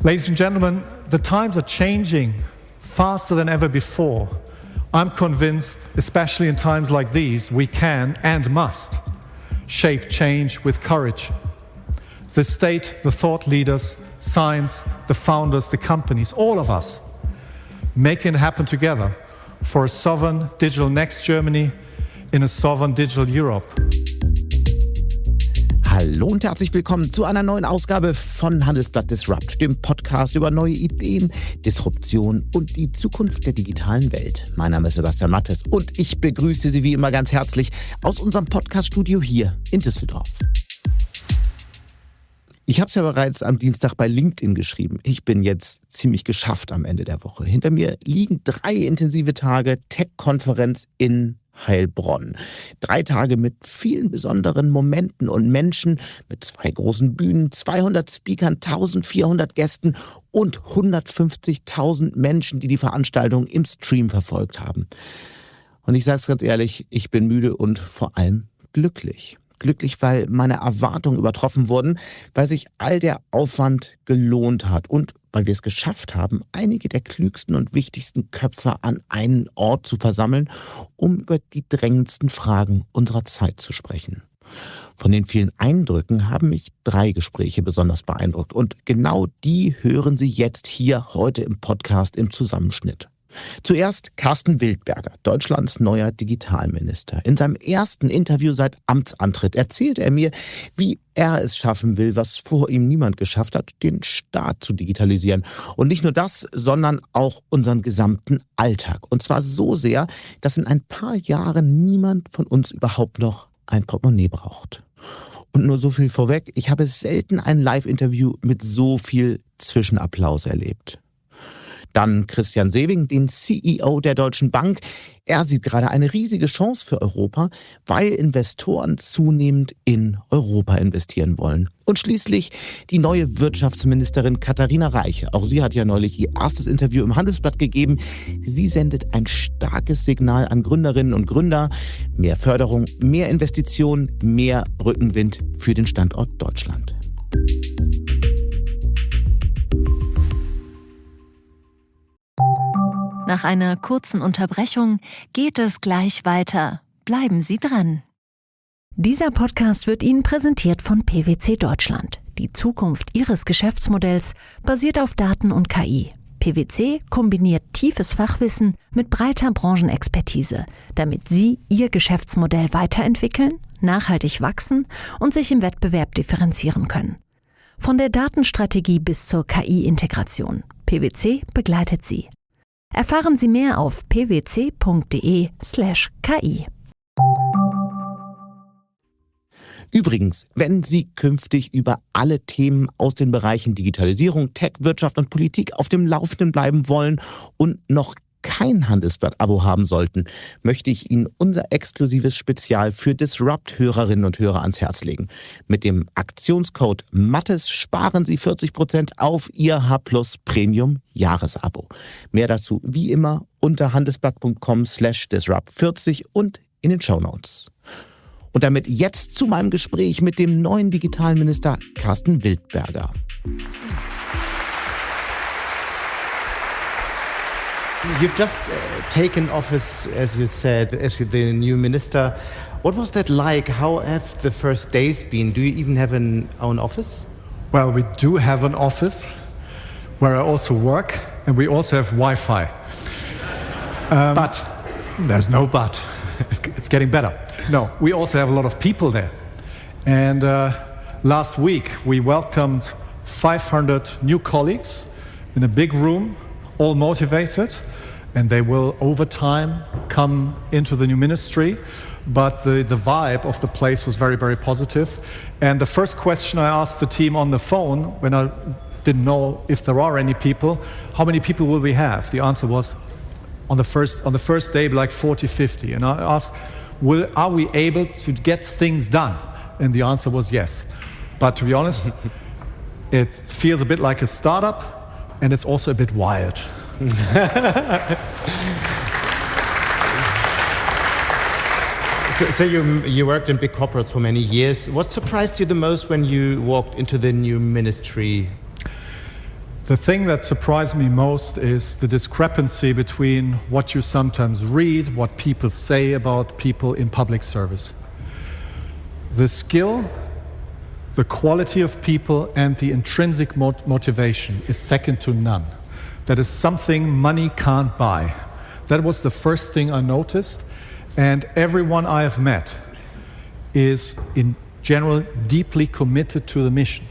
Ladies and gentlemen, the times are changing faster than ever before. I'm convinced, especially in times like these, we can and must shape change with courage. The state, the thought leaders, science, the founders, the companies, all of us, making it happen together for a sovereign digital next Germany in a sovereign digital Europe. Hallo und herzlich willkommen zu einer neuen Ausgabe von Handelsblatt Disrupt, dem Podcast über neue Ideen, Disruption und die Zukunft der digitalen Welt. Mein Name ist Sebastian Matthes und ich begrüße Sie wie immer ganz herzlich aus unserem Podcaststudio hier in Düsseldorf. Ich habe es ja bereits am Dienstag bei LinkedIn geschrieben. Ich bin jetzt ziemlich geschafft am Ende der Woche. Hinter mir liegen 3 intensive Tage TECH-Konferenz in Heilbronn. 3 Tage mit vielen besonderen Momenten und Menschen, mit 2 großen Bühnen, 200 Speakern, 1400 Gästen und 150.000 Menschen, die die Veranstaltung im Stream verfolgt haben. Und ich sage es ganz ehrlich, ich bin müde und vor allem glücklich. Glücklich, weil meine Erwartungen übertroffen wurden, weil sich all der Aufwand gelohnt hat und weil wir es geschafft haben, einige der klügsten und wichtigsten Köpfe an einen Ort zu versammeln, um über die drängendsten Fragen unserer Zeit zu sprechen. Von den vielen Eindrücken haben mich 3 Gespräche besonders beeindruckt und genau die hören Sie jetzt hier heute im Podcast im Zusammenschnitt. Zuerst Karsten Wildberger, Deutschlands neuer Digitalminister. In seinem ersten Interview seit Amtsantritt erzählt er mir, wie er es schaffen will, was vor ihm niemand geschafft hat, den Staat zu digitalisieren. Und nicht nur das, sondern auch unseren gesamten Alltag. Und zwar so sehr, dass in ein paar Jahren niemand von uns überhaupt noch ein Portemonnaie braucht. Und nur so viel vorweg, ich habe selten ein Live-Interview mit so viel Zwischenapplaus erlebt. Dann Christian Sewing, den CEO der Deutschen Bank. Er sieht gerade eine riesige Chance für Europa, weil Investoren zunehmend in Europa investieren wollen. Und schließlich die neue Wirtschaftsministerin Katherina Reiche. Auch sie hat ja neulich ihr erstes Interview im Handelsblatt gegeben. Sie sendet ein starkes Signal an Gründerinnen und Gründer. Mehr Förderung, mehr Investitionen, mehr Rückenwind für den Standort Deutschland. Nach einer kurzen Unterbrechung geht es gleich weiter. Bleiben Sie dran. Dieser Podcast wird Ihnen präsentiert von PwC Deutschland. Die Zukunft Ihres Geschäftsmodells basiert auf Daten und KI. PwC kombiniert tiefes Fachwissen mit breiter Branchenexpertise, damit Sie Ihr Geschäftsmodell weiterentwickeln, nachhaltig wachsen und sich im Wettbewerb differenzieren können. Von der Datenstrategie bis zur KI-Integration. PwC begleitet Sie. Erfahren Sie mehr auf pwc.de/ki. Übrigens, wenn Sie künftig über alle Themen aus den Bereichen Digitalisierung, Tech, Wirtschaft und Politik auf dem Laufenden bleiben wollen und noch kein Handelsblatt-Abo haben sollten, möchte ich Ihnen unser exklusives Spezial für Disrupt-Hörerinnen und Hörer ans Herz legen. Mit dem Aktionscode Matthes sparen Sie 40% auf Ihr H+ Premium Jahresabo. Mehr dazu wie immer unter handelsblatt.com/disrupt40 und in den Shownotes. Und damit jetzt zu meinem Gespräch mit dem neuen Digitalminister Karsten Wildberger. You've just taken office, as you said, as the new minister. What was that like? How have the first days been? Do you even have an own office? Well, we do have an office where I also work, and we also have Wi-Fi. But there's no but. It's getting better. No, we also have a lot of people there. And last week we welcomed 500 new colleagues in a big room, all motivated, and they will over time come into the new ministry. But the vibe of the place was very, very positive. And the first question I asked the team on the phone when I didn't know if there are any people, how many people will we have? The answer was on the first day like 40, 50. And I asked, are we able to get things done? And the answer was yes. But to be honest, it feels a bit like a startup, and it's also a bit wild. So you worked in big corporates for many years. What surprised you the most when you walked into the new ministry? The thing that surprised me most is the discrepancy between what you sometimes read, what people say about people in public service. The skill, the quality of people, and the intrinsic motivation is second to none. That is something money can't buy. That was the first thing I noticed, and everyone I have met is in general deeply committed to the mission.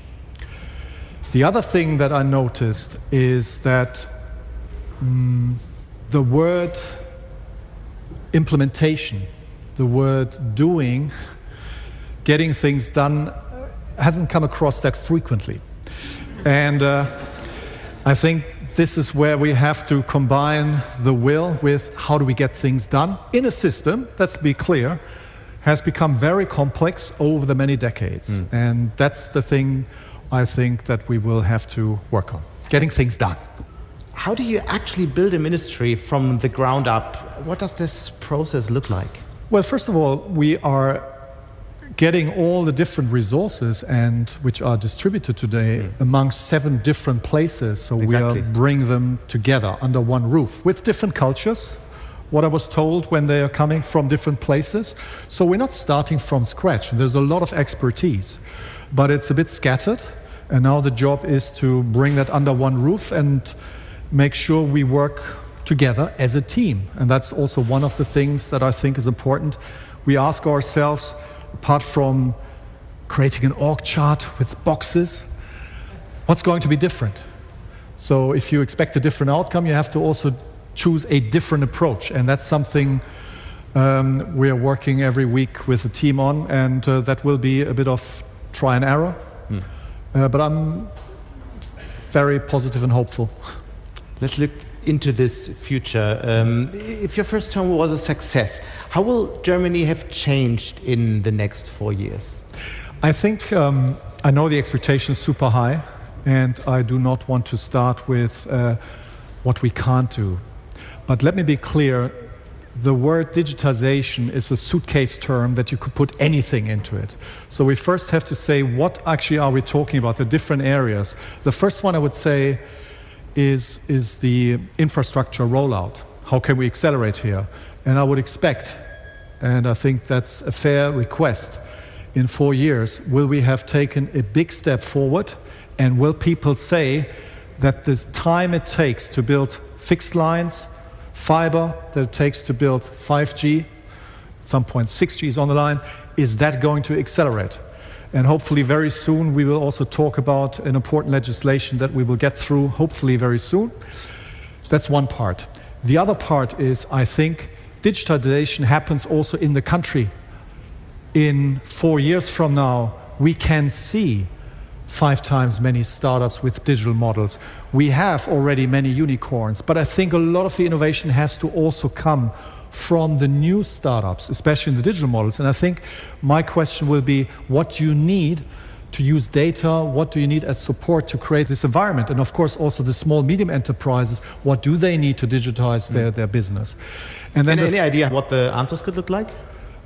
The other thing that I noticed is that the word implementation, the word doing, getting things done, hasn't come across that frequently. And I think this is where we have to combine the will with how do we get things done in a system, let's be clear, has become very complex over the many decades. And that's the thing I think that we will have to work on, getting things done. How do you actually build a ministry from the ground up? What does this process look like? Well, first of all, we are getting all the different resources and which are distributed today amongst 7 different places. So Exactly. we are bringing them together under one roof with different cultures, what I was told when they are coming from different places. So we're not starting from scratch. There's a lot of expertise, but it's a bit scattered. And now the job is to bring that under one roof and make sure we work together as a team. And that's also one of the things that I think is important. We ask ourselves, apart from creating an org chart with boxes, what's going to be different? So if you expect a different outcome, you have to also choose a different approach. And that's something we are working every week with the team on, and that will be a bit of try and error. But I'm very positive and hopeful. Let's look into this future. If your first term was a success, how will Germany have changed in the next 4 years? I think I know the expectation is super high, and I do not want to start with what we can't do. But let me be clear, the word digitization is a suitcase term that you could put anything into it. So we first have to say, what actually are we talking about, the different areas? The first one I would say is the infrastructure rollout. How can we accelerate here? And I would expect, and I think that's a fair request, in 4 years, will we have taken a big step forward, and will people say that this time it takes to build fixed lines, fiber, that it takes to build 5G, at some point 6G is on the line, is that going to accelerate? And hopefully very soon we will also talk about an important legislation that we will get through, hopefully very soon. That's one part. The other part is, I think, digitalization happens also in the country. In 4 years from now, we can see 5 times many startups with digital models. We have already many unicorns, but I think a lot of the innovation has to also come from the new startups, especially in the digital models. And I think my question will be, what do you need to use data? What do you need as support to create this environment? And of course, also the small, medium enterprises, what do they need to digitize their business? And then any idea what the answers could look like?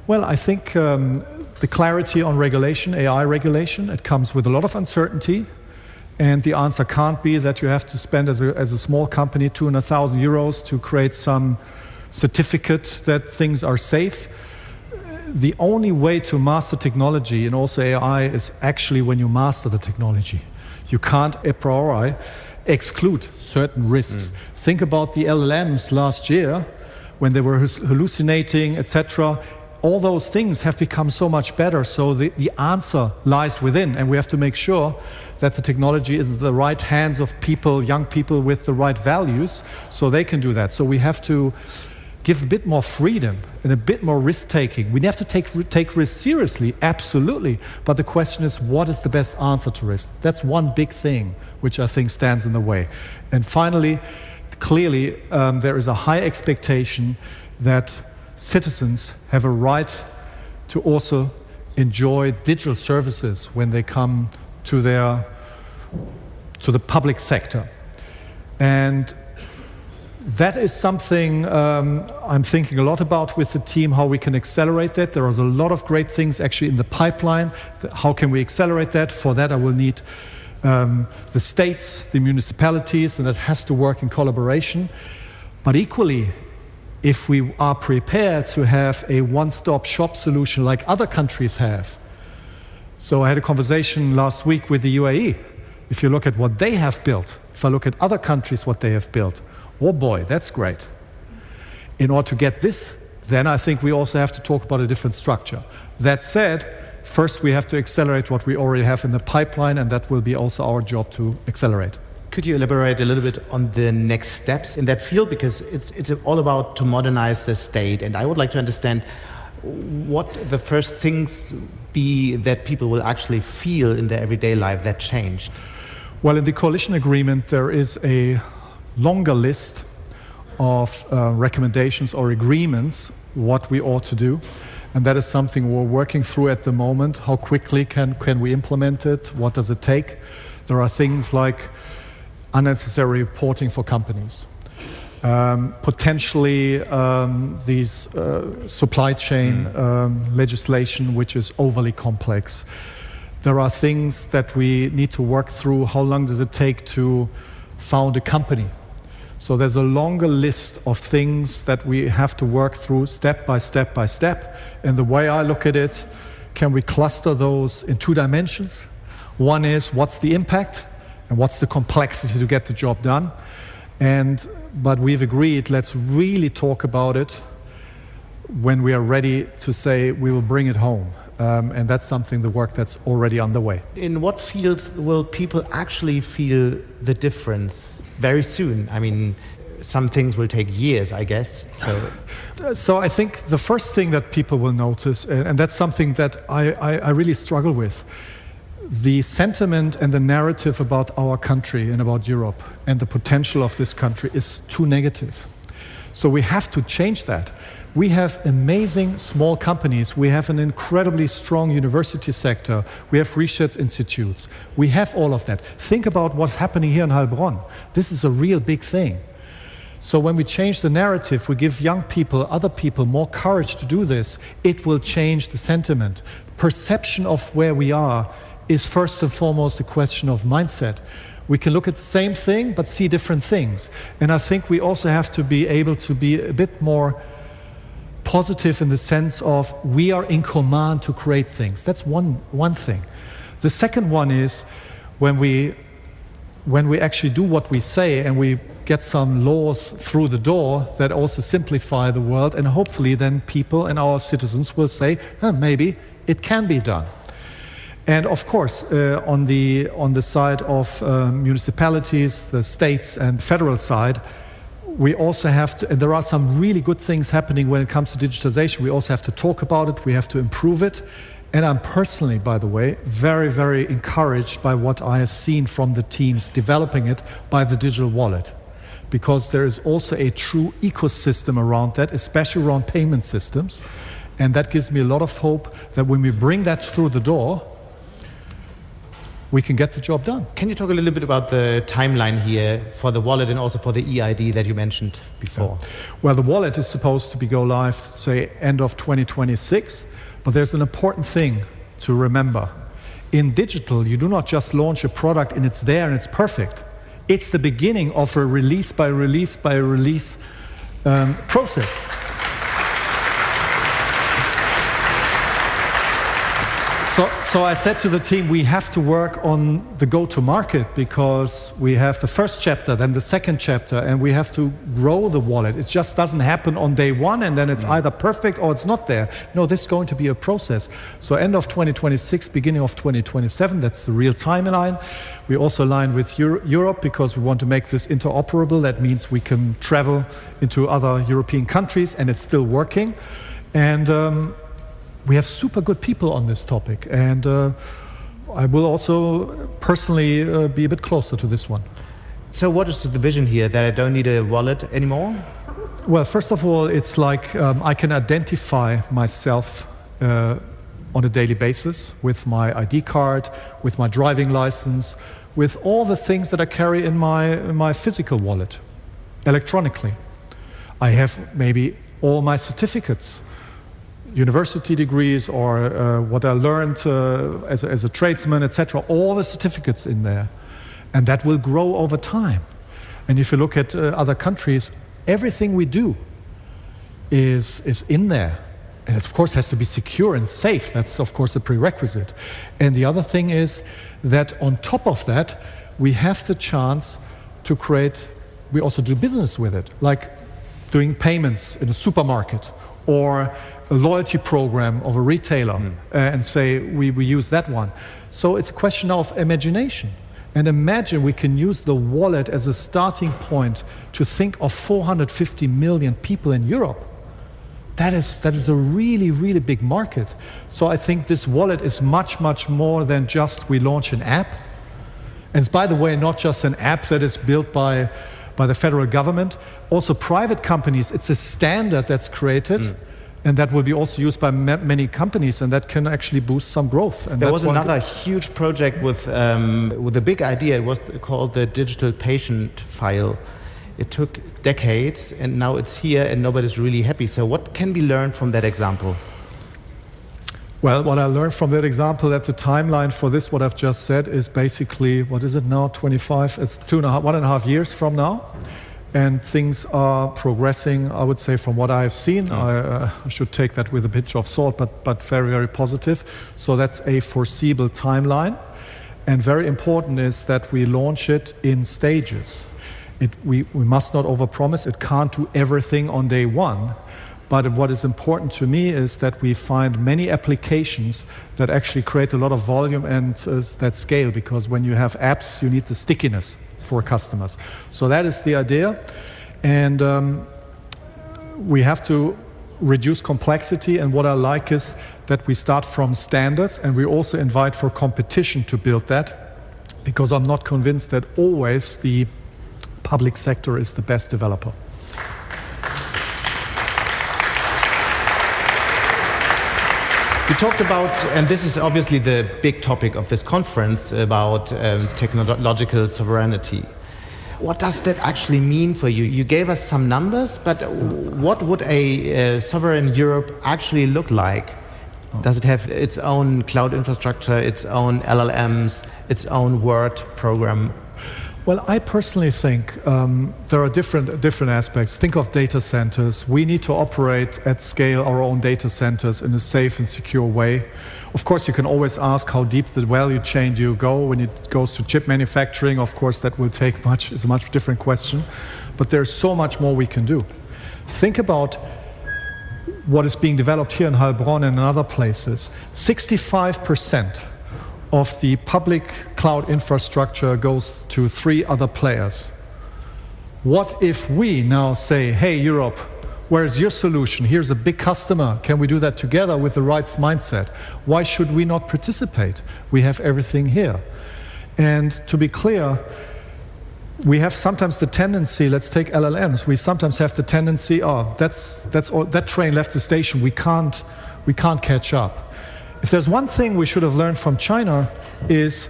Well, I think the clarity on regulation, AI regulation, it comes with a lot of uncertainty. And the answer can't be that you have to spend as a small company 200,000 euros to create some certificate that things are safe. The only way to master technology, and also AI, is actually when you master the technology. You can't a priori exclude certain risks. Think about the LLMs last year when they were hallucinating, etc. All those things have become so much better. So the answer lies within, and we have to make sure that the technology is in the right hands of people, young people with the right values, so they can do that. So we have to give a bit more freedom and a bit more risk-taking. We have to take risks seriously, absolutely. But the question is, what is the best answer to risk? That's one big thing which I think stands in the way. And finally, clearly, there is a high expectation that citizens have a right to also enjoy digital services when they come to the public sector. And that is something I'm thinking a lot about with the team, how we can accelerate that. There is a lot of great things actually in the pipeline. How can we accelerate that? For that I will need the states, the municipalities, and it has to work in collaboration. But equally, if we are prepared to have a one-stop shop solution like other countries have. So I had a conversation last week with the UAE. If you look at what they have built, if I look at other countries, what they have built, oh boy, that's great. In order to get this, then I think we also have to talk about a different structure. That said, first we have to accelerate what we already have in the pipeline, and that will be also our job to accelerate. Could you elaborate a little bit on the next steps in that field? Because it's all about to modernize the state, and I would like to understand what the first things be that people will actually feel in their everyday life that changed. Well, in the coalition agreement, there is a longer list of recommendations or agreements what we ought to do. And that is something we're working through at the moment. How quickly can we implement it? What does it take? There are things like unnecessary reporting for companies. Potentially these supply chain legislation which is overly complex. There are things that we need to work through. How long does it take to found a company? So there's a longer list of things that we have to work through step by step by step. And the way I look at it, can we cluster those in two dimensions? One is what's the impact and what's the complexity to get the job done? But we've agreed, let's really talk about it when we are ready to say we will bring it home. And that's something, the work that's already underway. In what fields will people actually feel the difference very soon? I mean, some things will take years, I guess. So I think the first thing that people will notice, and that's something that I really struggle with, the sentiment and the narrative about our country and about Europe and the potential of this country is too negative. So we have to change that. We have amazing small companies. We have an incredibly strong university sector. We have research institutes. We have all of that. Think about what's happening here in Heilbronn. This is a real big thing. So when we change the narrative, we give young people, other people more courage to do this, it will change the sentiment. Perception of where we are is first and foremost a question of mindset. We can look at the same thing but see different things. And I think we also have to be able to be a bit more positive in the sense of we are in command to create things. That's one thing. The second one is when we actually do what we say and we get some laws through the door that also simplify the world, and hopefully then people and our citizens will say, maybe it can be done. And of course, on the side of municipalities, the states and federal side, we also have to, and there are some really good things happening when it comes to digitization. We also have to talk about it, we have to improve it. And I'm personally, by the way, very, very encouraged by what I have seen from the teams developing it by the digital wallet. Because there is also a true ecosystem around that, especially around payment systems. And that gives me a lot of hope that when we bring that through the door, we can get the job done. Can you talk a little bit about the timeline here for the wallet and also for the EID that you mentioned before? Yeah. Well, the wallet is supposed to go live, say, end of 2026. But there's an important thing to remember. In digital, you do not just launch a product and it's there and it's perfect. It's the beginning of a release by release by release process. So I said to the team, we have to work on the go-to-market because we have the first chapter, then the second chapter, and we have to grow the wallet. It just doesn't happen on day one and then it's either perfect or it's not there. No, this is going to be a process. So end of 2026, beginning of 2027, that's the real timeline. We also align with Europe because we want to make this interoperable. That means we can travel into other European countries and it's still working. And we have super good people on this topic, and I will also personally be a bit closer to this one. So what is the vision here, that I don't need a wallet anymore? Well, first of all, it's like I can identify myself on a daily basis with my ID card, with my driving license, with all the things that I carry in my physical wallet, electronically. I have maybe all my certificates university degrees or what I learned as a tradesman, etc. All the certificates in there. And that will grow over time. And if you look at other countries, everything we do is in there. And it, of course, has to be secure and safe. That's, of course, a prerequisite. And the other thing is that on top of that, we have the chance to create, we also do business with it, like doing payments in a supermarket or a loyalty program of a retailer and say we use that one. So it's a question of imagination. And imagine we can use the wallet as a starting point to think of 450 million people in Europe. That is a really, really big market. So I think this wallet is much, much more than just we launch an app. And it's, by the way, not just an app that is built by the federal government. Also private companies, it's a standard that's created. And that will be also used by many companies, and that can actually boost some growth. And there was another huge project with a big idea. It was called the digital patient file. It took decades, and now it's here, and nobody's really happy. So what can be learned from that example? Well, what I learned from that example, that the timeline for this, what I've just said, is basically, what is it now, 25? It's 1.5 years from now. And things are progressing, I would say, from what I've seen. I should take that with a pinch of salt, but very, very positive. So that's a foreseeable timeline. And very important is that we launch it in stages. We must not overpromise. It can't do everything on day one. But what is important to me is that we find many applications that actually create a lot of volume and that scale. Because when you have apps, you need the stickiness for customers. So that is the idea. And we have to reduce complexity. And what I like is that we start from standards, and we also invite for competition to build that, because I'm not convinced that always the public sector is the best developer. We talked about, and this is obviously the big topic of this conference, about technological sovereignty. What does that actually mean for you? You gave us some numbers, but what would a sovereign Europe actually look like? Does it have its own cloud infrastructure, its own LLMs, its own Word program? Well, I personally think there are different aspects. Think of data centers. We need to operate at scale our own data centers in a safe and secure way. Of course, you can always ask how deep the value chain do you go. When it goes to chip manufacturing, of course, that will take it's a much different question. But there's so much more we can do. Think about what is being developed here in Heilbronn and in other places. 65% of the public cloud infrastructure goes to 3 other players. What if we now say, hey, Europe, where's your solution? Here's a big customer. Can we do that together with the right mindset? Why should we not participate? We have everything here. And to be clear, we have sometimes the tendency, let's take LLMs, we sometimes have the tendency, that train left the station, we can't catch up. If there's one thing we should have learned from China is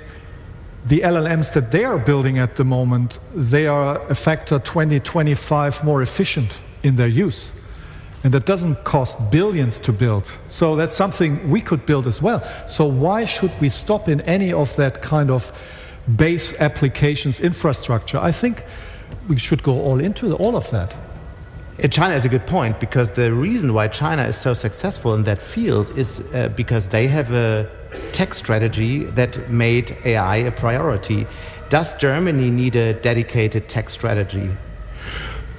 the LLMs that they are building at the moment, they are a factor 20, 25 more efficient in their use. And that doesn't cost billions to build. So that's something we could build as well. So why should we stop in any of that kind of base applications infrastructure? I think we should go all into all of that. China is a good point, because the reason why China is so successful in that field is because they have a tech strategy that made AI a priority. Does Germany need a dedicated tech strategy?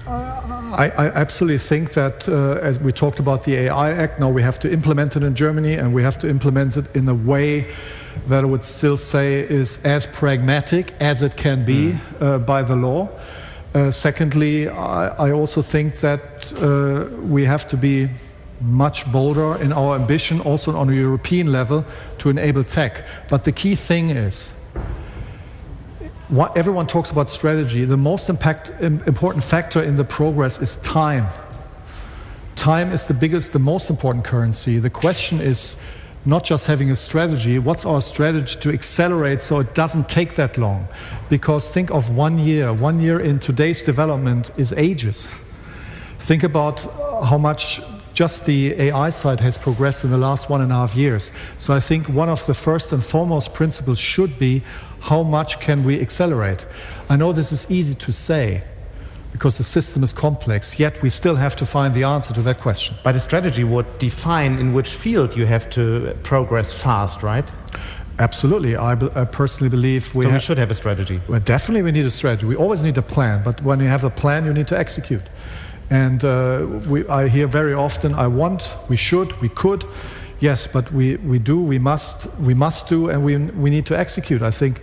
I absolutely think that, as we talked about the AI Act, now we have to implement it in Germany, and we have to implement it in a way that I would still say is as pragmatic as it can be by the law. Secondly, I also think that we have to be much bolder in our ambition, also on a European level, to enable tech. But the key thing is, everyone talks about strategy. The most important factor in the progress is time. Time is the most important currency. The question is not just having a strategy. What's our strategy to accelerate so it doesn't take that long? Because think of 1 year. 1 year in today's development is ages. Think about how much just the AI side has progressed in the last 1.5 years. So I think one of the first and foremost principles should be how much can we accelerate? I know this is easy to say because the system is complex, yet we still have to find the answer to that question. But a strategy would define in which field you have to progress fast, right? Absolutely. I personally believe we should have a strategy. Well, definitely we need a strategy. We always need a plan, but when you have a plan, you need to execute. And I hear very often, I want, we should, we could. Yes, but we must do, and we need to execute. I think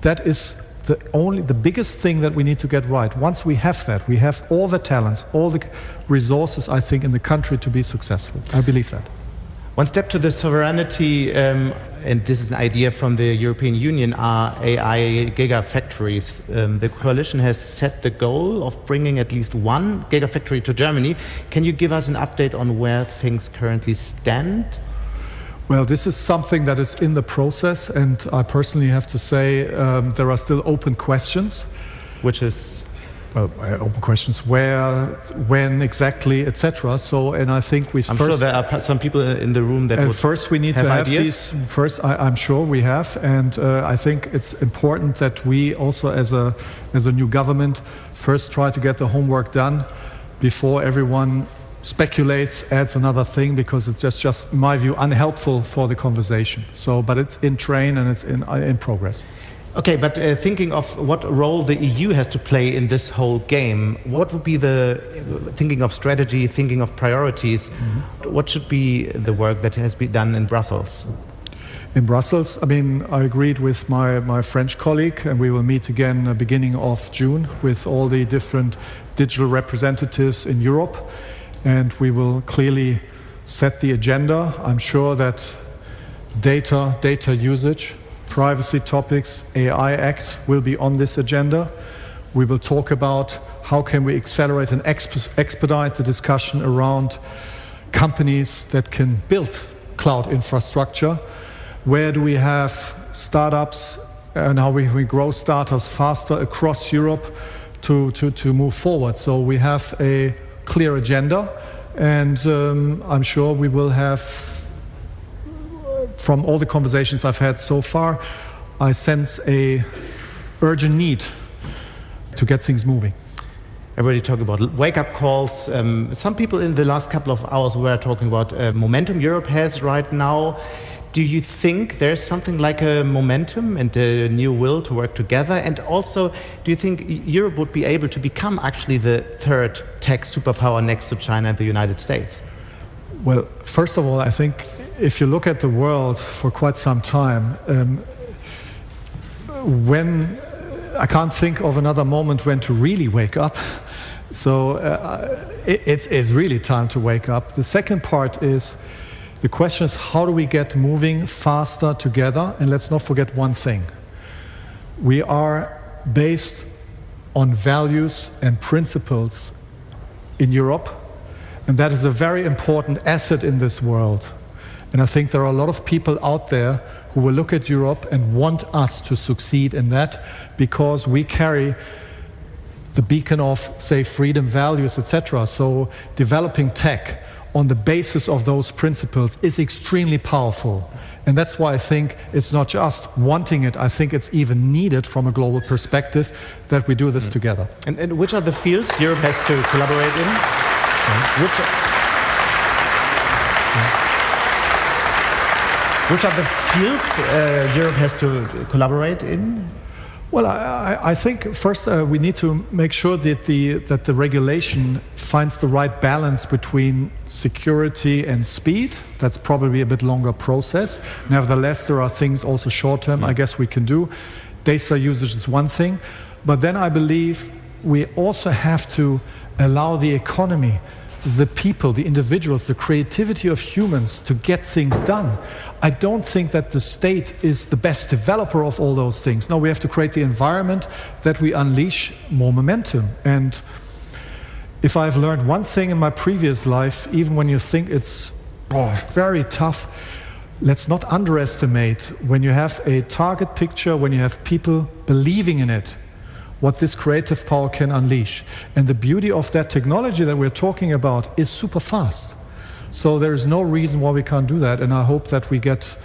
that is the biggest thing that we need to get right. Once we have that, we have all the talents, all the resources, I think, in the country to be successful. I believe that. One step to the sovereignty, and this is an idea from the European Union, are AI gigafactories. The coalition has set the goal of bringing at least one gigafactory to Germany. Can you give us an update on where things currently stand? Well, this is something that is in the process, and I personally have to say there are still open questions. Which is? Well, open questions where, when exactly, etc. So, and I think I'm sure there are some people in the room that would first we need to have ideas. These. First, I'm sure we have, and I think it's important that we also, as a new government, first try to get the homework done before everyone speculates, adds another thing, because it's just in my view, unhelpful for the conversation. So, but it's in train and it's in progress. Okay, but thinking of what role the EU has to play in this whole game, what would be thinking of strategy, thinking of priorities, what should be the work that has been done in Brussels? In Brussels, I mean, I agreed with my French colleague, and we will meet again beginning of June with all the different digital representatives in Europe, and we will clearly set the agenda. I'm sure that data usage, privacy topics, AI Act will be on this agenda. We will talk about how can we accelerate and expedite the discussion around companies that can build cloud infrastructure. Where do we have startups and how we grow startups faster across Europe to move forward. So we have a clear agenda, and I'm sure we will have, from all the conversations I've had so far, I sense a urgent need to get things moving. Everybody talking about wake-up calls. Some people in the last couple of hours were talking about momentum Europe has right now. Do you think there's something like a momentum and a new will to work together? And also, do you think Europe would be able to become actually the third tech superpower next to China and the United States? Well, first of all, I think if you look at the world for quite some time, when I can't think of another moment when to really wake up. So it's really time to wake up. The second part is, the question is, how do we get moving faster together? And let's not forget one thing. We are based on values and principles in Europe, and that is a very important asset in this world. And I think there are a lot of people out there who will look at Europe and want us to succeed in that, because we carry the beacon of, say, freedom, values, etc. So developing tech on the basis of those principles is extremely powerful. And that's why I think it's not just wanting it, I think it's even needed from a global perspective that we do this together. And which are the fields Europe has to collaborate in? Which are the fields Europe has to collaborate in? Well, I think first we need to make sure that the regulation finds the right balance between security and speed. That's probably a bit longer process. Nevertheless, there are things also short-term I guess we can do. Data usage is one thing. But then I believe we also have to allow the economy, the people, the individuals, the creativity of humans to get things done. I don't think that the state is the best developer of all those things. No, we have to create the environment that we unleash more momentum. And if I've learned one thing in my previous life, even when you think it's very tough, let's not underestimate when you have a target picture, when you have people believing in it, what this creative power can unleash. And the beauty of that technology that we're talking about is super fast. So there is no reason why we can't do that, and I hope that we get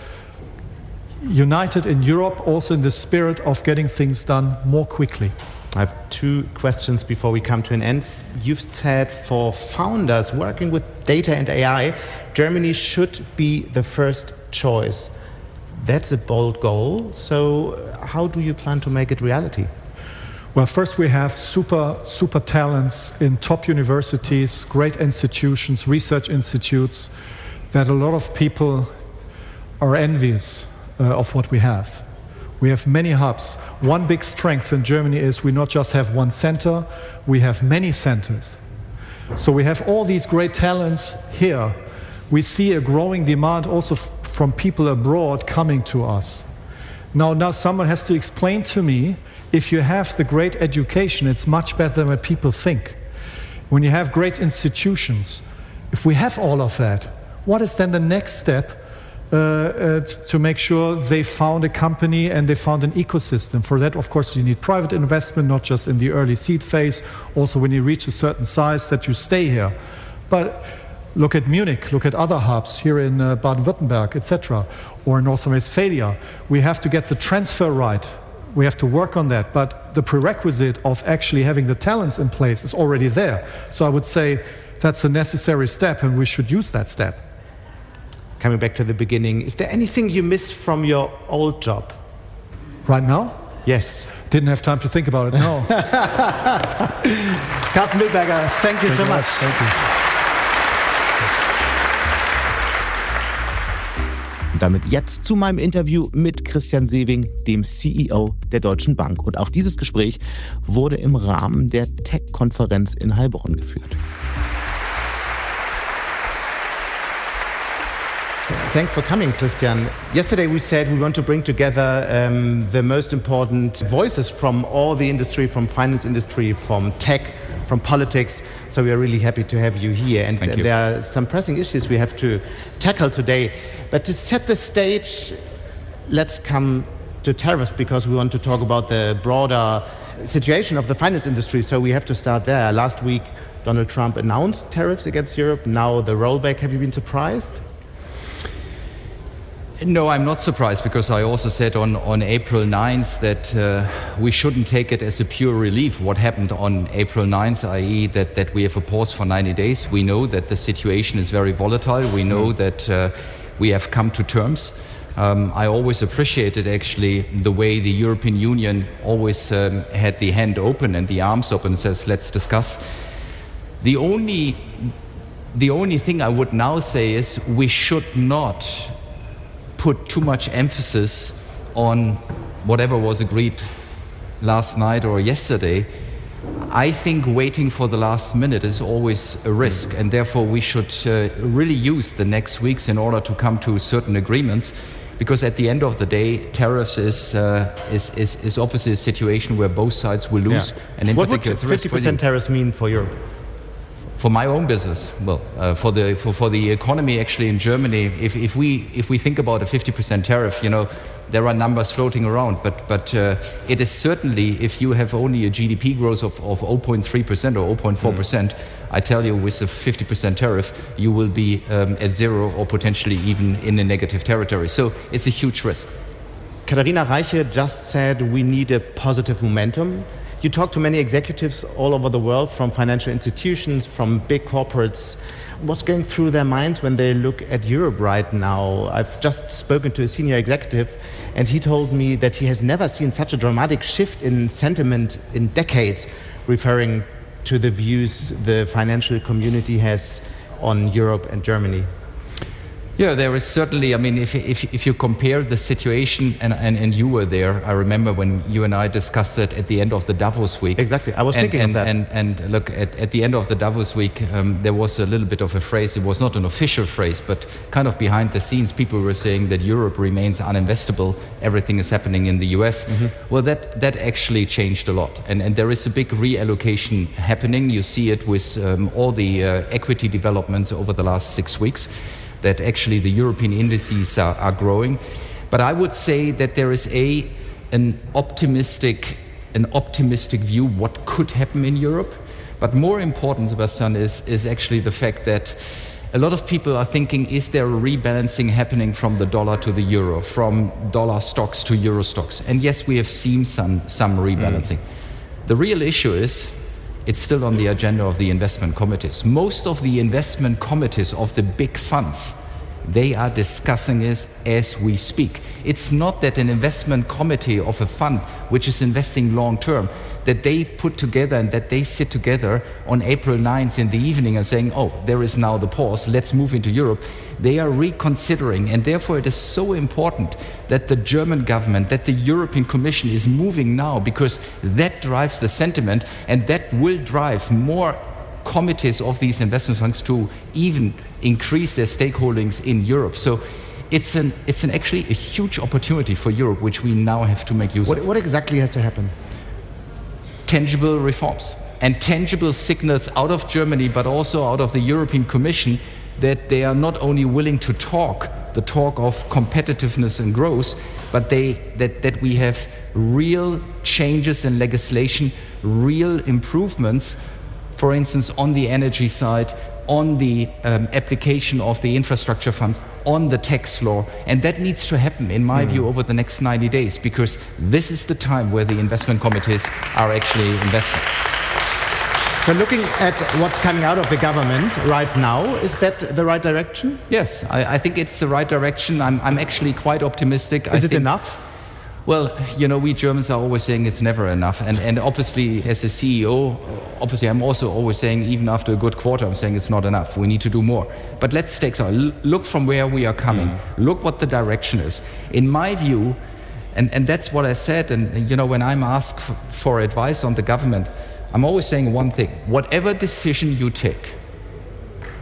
united in Europe also in the spirit of getting things done more quickly. I have two questions before we come to an end. You've said for founders working with data and AI, Germany should be the first choice. That's a bold goal. So how do you plan to make it reality? Well, first we have super talents in top universities, great institutions, research institutes, that a lot of people are envious of what we have. We have many hubs. One big strength in Germany is we not just have one center, we have many centers. So we have all these great talents here. We see a growing demand also from people abroad coming to us. Now someone has to explain to me, if you have the great education, it's much better than what people think. When you have great institutions, if we have all of that, what is then the next step to make sure they found a company and they found an ecosystem? For that, of course, you need private investment, not just in the early seed phase, also when you reach a certain size that you stay here. But look at Munich, look at other hubs here in Baden-Württemberg, etc., or North Rhine-Westphalia. We have to get the transfer right. We have to work on that. But the prerequisite of actually having the talents in place is already there. So I would say that's a necessary step, and we should use that step. Coming back to the beginning, is there anything you miss from your old job? Right now? Yes. Didn't have time to think about it, no. Karsten Wildberger, thank you so much. Thank you. Und damit jetzt zu meinem Interview mit Christian Sewing, dem CEO der Deutschen Bank. Und auch dieses Gespräch wurde im Rahmen der TECH-Konferenz in Heilbronn geführt. Thanks for coming, Christian. Yesterday we said we want to bring together the most important voices from all the industry, from finance industry, from tech, from politics. So we are really happy to have you here. And there are some pressing issues we have to tackle today. But to set the stage, let's come to tariffs, because we want to talk about the broader situation of the finance industry. So we have to start there. Last week, Donald Trump announced tariffs against Europe. Now the rollback. Have you been surprised? No, I'm not surprised, because I also said on April 9th that we shouldn't take it as a pure relief what happened on April 9th, i.e. that we have a pause for 90 days. We know that the situation is very volatile. We know that we have come to terms. I always appreciated actually the way the European Union always had the hand open and the arms open and says, let's discuss. The only thing I would now say is we should not put too much emphasis on whatever was agreed last night or yesterday. I think waiting for the last minute is always a risk, and therefore we should really use the next weeks in order to come to certain agreements, because at the end of the day, tariffs is obviously a situation where both sides will lose. Yeah. And in what particular, would 50% tariffs mean for Europe? For my own business, well, for the economy actually in Germany, if we think about a 50% tariff, you know, there are numbers floating around, but it is certainly, if you have only a GDP growth of 0.3% or 0.4%, I tell you, with a 50% tariff, you will be at zero or potentially even in a negative territory. So it's a huge risk. Katherina Reiche just said we need a positive momentum. You talk to many executives all over the world, from financial institutions, from big corporates. What's going through their minds when they look at Europe right now? I've just spoken to a senior executive, and he told me that he has never seen such a dramatic shift in sentiment in decades, referring to the views the financial community has on Europe and Germany. Yeah, there is certainly, I mean, if you compare the situation, and you were there, I remember when you and I discussed it at the end of the Davos week. Exactly, I was thinking of that. And look, at the end of the Davos week, there was a little bit of a phrase, it was not an official phrase, but kind of behind the scenes, people were saying that Europe remains uninvestable, everything is happening in the US. Mm-hmm. Well, that actually changed a lot. And there is a big reallocation happening. You see it with all the equity developments over the last 6 weeks, that actually the European indices are growing. But I would say that there is an optimistic view what could happen in Europe. But more important, Sebastian, is actually the fact that a lot of people are thinking, is there a rebalancing happening from the dollar to the euro, from dollar stocks to euro stocks? And yes, we have seen some rebalancing. The real issue is, it's still on the agenda of the investment committees. Most of the investment committees of the big funds, they are discussing it as we speak. It's not that an investment committee of a fund which is investing long term, that they put together and that they sit together on April 9th in the evening and saying, oh, there is now the pause, let's move into Europe. They are reconsidering, and therefore it is so important that the German government, that the European Commission is moving now, because that drives the sentiment, and that will drive more committees of these investment funds to even increase their stakeholdings in Europe. So it's actually a huge opportunity for Europe, which we now have to make use of. What exactly has to happen? Tangible reforms and tangible signals out of Germany, but also out of the European Commission, that they are not only willing to talk the talk of competitiveness and growth, but that we have real changes in legislation, real improvements, for instance, on the energy side, on the application of the infrastructure funds, on the tax law. And that needs to happen, in my view, over the next 90 days, because this is the time where the investment committees are actually investing. So looking at what's coming out of the government right now, is that the right direction? Yes, I think it's the right direction. I'm actually quite optimistic. Is it enough? Well, you know, we Germans are always saying it's never enough. And obviously, as a CEO, I'm also always saying, even after a good quarter, I'm saying it's not enough. We need to do more. But let's take some. Look from where we are coming. Look what the direction is. In my view, and that's what I said, and you know, when I'm asked for advice on the government, I'm always saying one thing: whatever decision you take,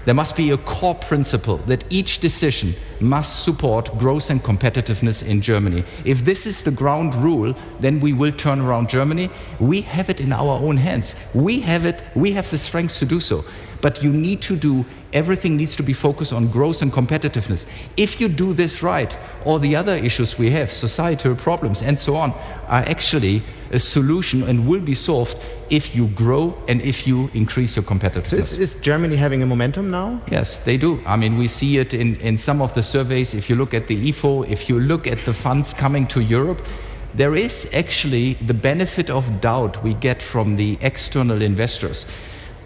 there must be a core principle that each decision must support growth and competitiveness in Germany. If this is the ground rule, then we will turn around Germany. We have it in our own hands. We have the strength to do so. But you need to do, everything needs to be focused on growth and competitiveness. If you do this right, all the other issues we have, societal problems and so on, are actually a solution and will be solved if you grow and if you increase your competitiveness. So is Germany having a momentum now? Yes, they do. I mean, we see it in some of the surveys. If you look at the IFO, if you look at the funds coming to Europe, there is actually the benefit of doubt we get from the external investors.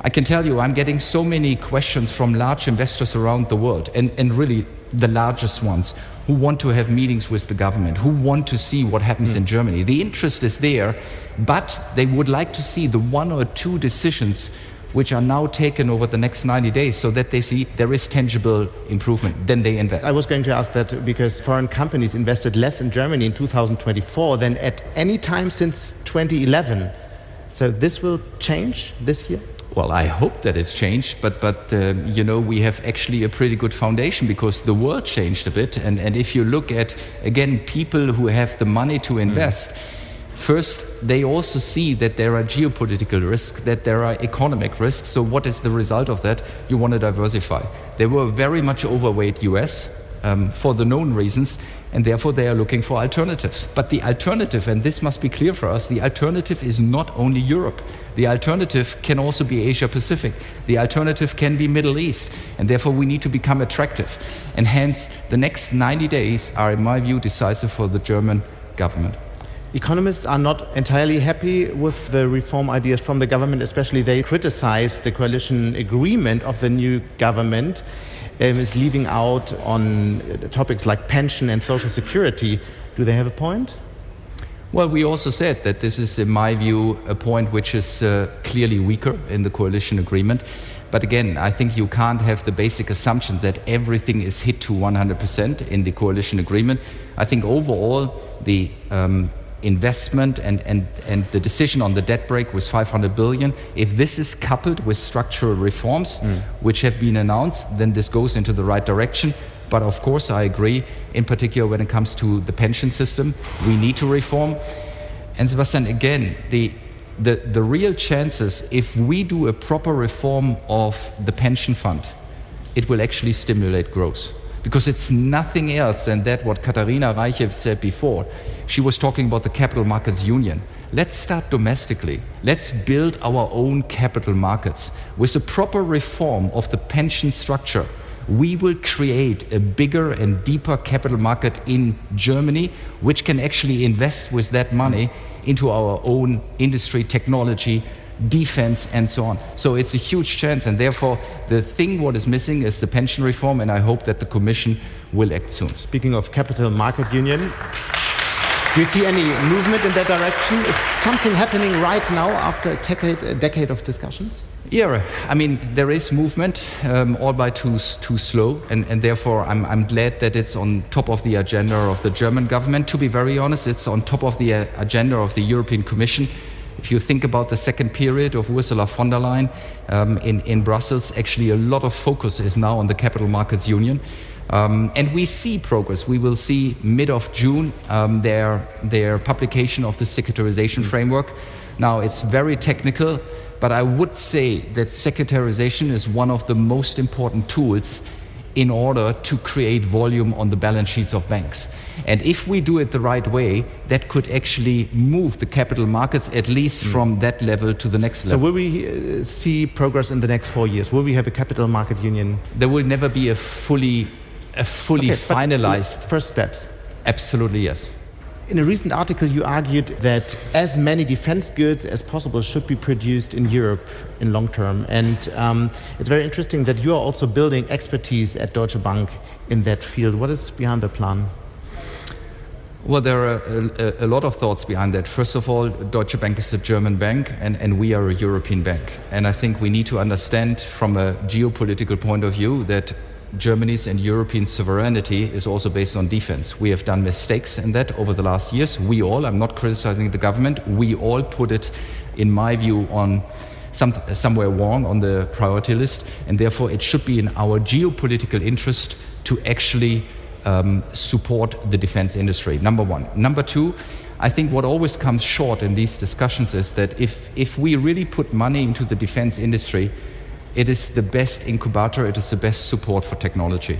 I can tell you, I'm getting so many questions from large investors around the world, and really the largest ones, who want to have meetings with the government, who want to see what happens in Germany. The interest is there, but they would like to see the one or two decisions which are now taken over the next 90 days, so that they see there is tangible improvement. Then they invest. I was going to ask that because foreign companies invested less in Germany in 2024 than at any time since 2011. So this will change this year? Well, I hope that it's changed, but you know, we have actually a pretty good foundation, because the world changed a bit. And if you look at, again, people who have the money to invest, first, they also see that there are geopolitical risks, that there are economic risks. So what is the result of that? You want to diversify. They were very much overweight US for the known reasons, and therefore they are looking for alternatives. But the alternative, and this must be clear for us, the alternative is not only Europe. The alternative can also be Asia Pacific. The alternative can be Middle East. And therefore we need to become attractive. And hence, the next 90 days are, in my view, decisive for the German government. Economists are not entirely happy with the reform ideas from the government, especially they criticize the coalition agreement of the new government. Is leaving out on topics like pension and social security. Do they have a point? Well, we also said that this is, in my view, a point which is clearly weaker in the coalition agreement. But again, I think you can't have the basic assumption that everything is hit to 100% in the coalition agreement. I think overall, the investment and the decision on the debt brake was 500 billion. If this is coupled with structural reforms, which have been announced, then this goes into the right direction. But of course, I agree, in particular when it comes to the pension system, we need to reform. And Sebastian, again, the real chances, if we do a proper reform of the pension fund, it will actually stimulate growth. Because it's nothing else than that what Katherina Reiche said before. She was talking about the capital markets union. Let's start domestically. Let's build our own capital markets. With a proper reform of the pension structure, we will create a bigger and deeper capital market in Germany, which can actually invest with that money into our own industry, technology, defense, and so on. So it's a huge chance, and therefore the thing what is missing is the pension reform, and I hope that the Commission will act soon. Speaking of capital market union, do you see any movement in that direction? Is something happening right now after a decade of discussions? Yeah, I mean, there is movement, albeit too slow, and therefore I'm glad that it's on top of the agenda of the German government. To be very honest, it's on top of the agenda of the European Commission. If you think about the second period of Ursula von der Leyen in Brussels, actually a lot of focus is now on the Capital Markets Union. And we see progress. We will see mid of June their publication of the securitarization framework. Now, it's very technical, but I would say that securitarization is one of the most important tools in order to create volume on the balance sheets of banks. And if we do it the right way, that could actually move the capital markets at least from that level to the next level. So will we see progress in the next 4 years? Will we have a capital market union? There will never be a fully finalized... First steps. Absolutely, yes. In a recent article, you argued that as many defense goods as possible should be produced in Europe in long term. And it's very interesting that you are also building expertise at Deutsche Bank in that field. What is behind the plan? Well, there are a lot of thoughts behind that. First of all, Deutsche Bank is a German bank, and we are a European bank. And I think we need to understand from a geopolitical point of view that Germany's and European sovereignty is also based on defense. We have done mistakes in that over the last years. We all, I'm not criticizing the government, we all put it, in my view, on somewhere wrong on the priority list, and therefore it should be in our geopolitical interest to actually support the defense industry, number one. Number two, I think what always comes short in these discussions is that if we really put money into the defense industry, it is the best incubator, it is the best support for technology.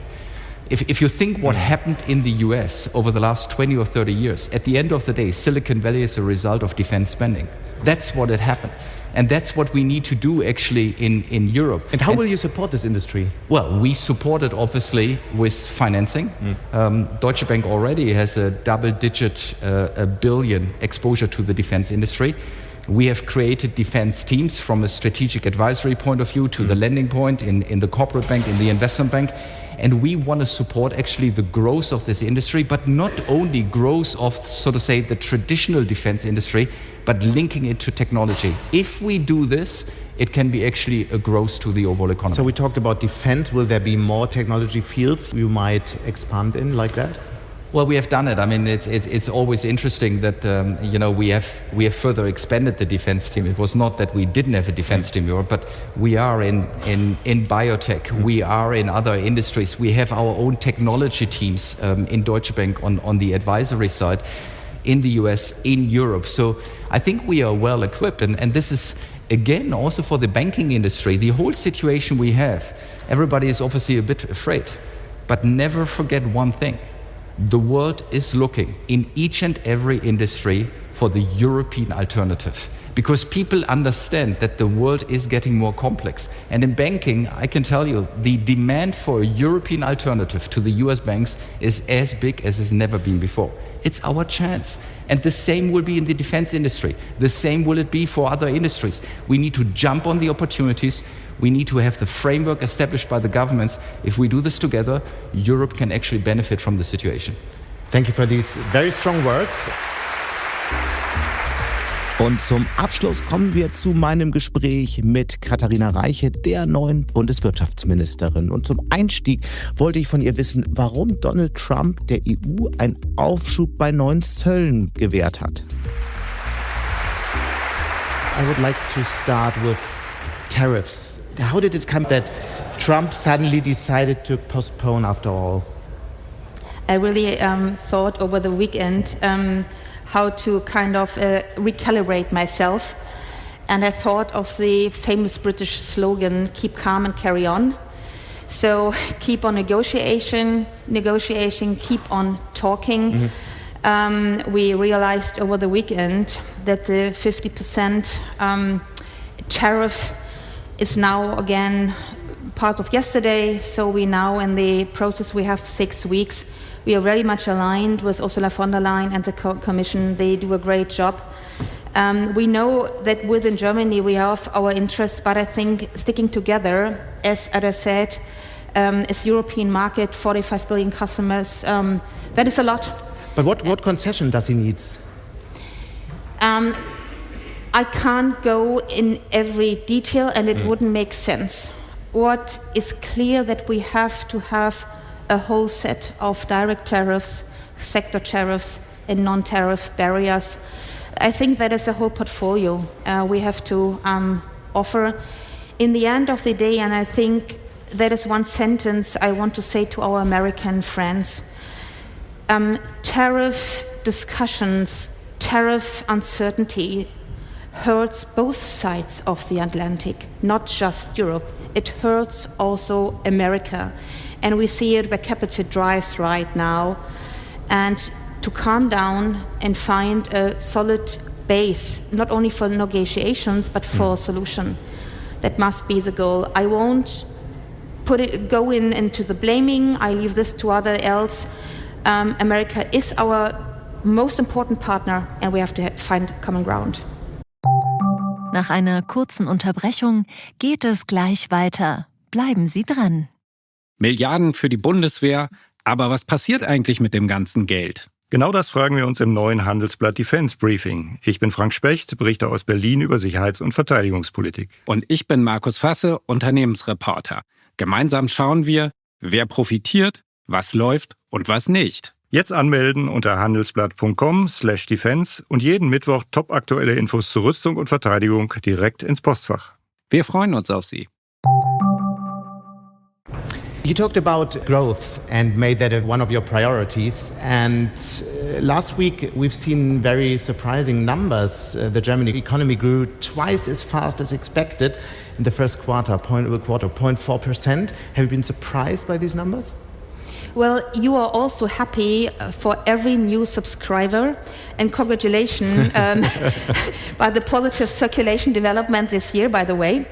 If you think what happened in the US over the last 20 or 30 years, at the end of the day, Silicon Valley is a result of defense spending. That's what had happened. And that's what we need to do actually in Europe. And how will you support this industry? Well, we support it obviously with financing. Deutsche Bank already has a double-digit billion exposure to the defense industry. We have created defense teams from a strategic advisory point of view to the lending point in the corporate bank, in the investment bank. And we want to support actually the growth of this industry, but not only growth of, so to say, the traditional defense industry, but linking it to technology. If we do this, it can be actually a growth to the overall economy. So we talked about defense. Will there be more technology fields you might expand in like that? Well, we have done it. I mean, it's always interesting that we have further expanded the defense team. It was not that we didn't have a defense team in Europe, but we are in biotech. We are in other industries. We have our own technology teams in Deutsche Bank on the advisory side, in the US, in Europe. So I think we are well equipped, and this is again also for the banking industry. The whole situation we have, everybody is obviously a bit afraid, but never forget one thing. The world is looking in each and every industry for the European alternative, because people understand that the world is getting more complex. And in banking, I can tell you, the demand for a European alternative to the US banks is as big as it's never been before. It's our chance. And the same will be in the defense industry. The same will it be for other industries. We need to jump on the opportunities. We need to have the framework established by the governments. If we do this together, Europe can actually benefit from the situation. Thank you for these very strong words. Und zum Abschluss kommen wir zu meinem Gespräch mit Katherina Reiche, der neuen Bundeswirtschaftsministerin. Und zum Einstieg wollte ich von ihr wissen, warum Donald Trump der EU einen Aufschub bei neuen Zöllen gewährt hat. I would like to start with tariffs. How did it come that Trump suddenly decided to postpone after all? I really thought over the weekend how to kind of recalibrate myself. And I thought of the famous British slogan, keep calm and carry on. So keep on negotiation, keep on talking. We realized over the weekend that the 50% tariff is now again part of yesterday, so we now in the process, we have 6 weeks. We are very much aligned with Ursula von der Leyen and the Commission. They do a great job. We know that within Germany we have our interests, but I think sticking together, as I said, as European market, 45 billion customers, that is a lot. But what concession does he need? I can't go in every detail, and it wouldn't make sense. What is clear that we have to have a whole set of direct tariffs, sector tariffs, and non-tariff barriers. I think that is a whole portfolio we have to offer. In the end of the day, and I think that is one sentence I want to say to our American friends, tariff discussions, tariff uncertainty hurts both sides of the Atlantic, not just Europe. It hurts also America. And we see it where capital drives right now. And to calm down and find a solid base, not only for negotiations, but for a solution. That must be the goal. I won't go into the blaming. I leave this to others else. America is our most important partner, and we have to find common ground. Nach einer kurzen Unterbrechung geht es gleich weiter. Bleiben Sie dran. Milliarden für die Bundeswehr, aber was passiert eigentlich mit dem ganzen Geld? Genau das fragen wir uns im neuen Handelsblatt Defense Briefing. Ich bin Frank Specht, Berichter aus Berlin über Sicherheits- und Verteidigungspolitik. Und ich bin Markus Fasse, Unternehmensreporter. Gemeinsam schauen wir, wer profitiert, was läuft und was nicht. Jetzt anmelden unter handelsblatt.com/defense und jeden Mittwoch topaktuelle Infos zu Rüstung und Verteidigung direkt ins Postfach. Wir freuen uns auf Sie. You talked about growth and made that one of your priorities. And last week we've seen very surprising numbers. The German economy grew twice as fast as expected in the first quarter, 0.4%. Have you been surprised by these numbers? Well, you are also happy for every new subscriber, and congratulations by the positive circulation development this year, by the way.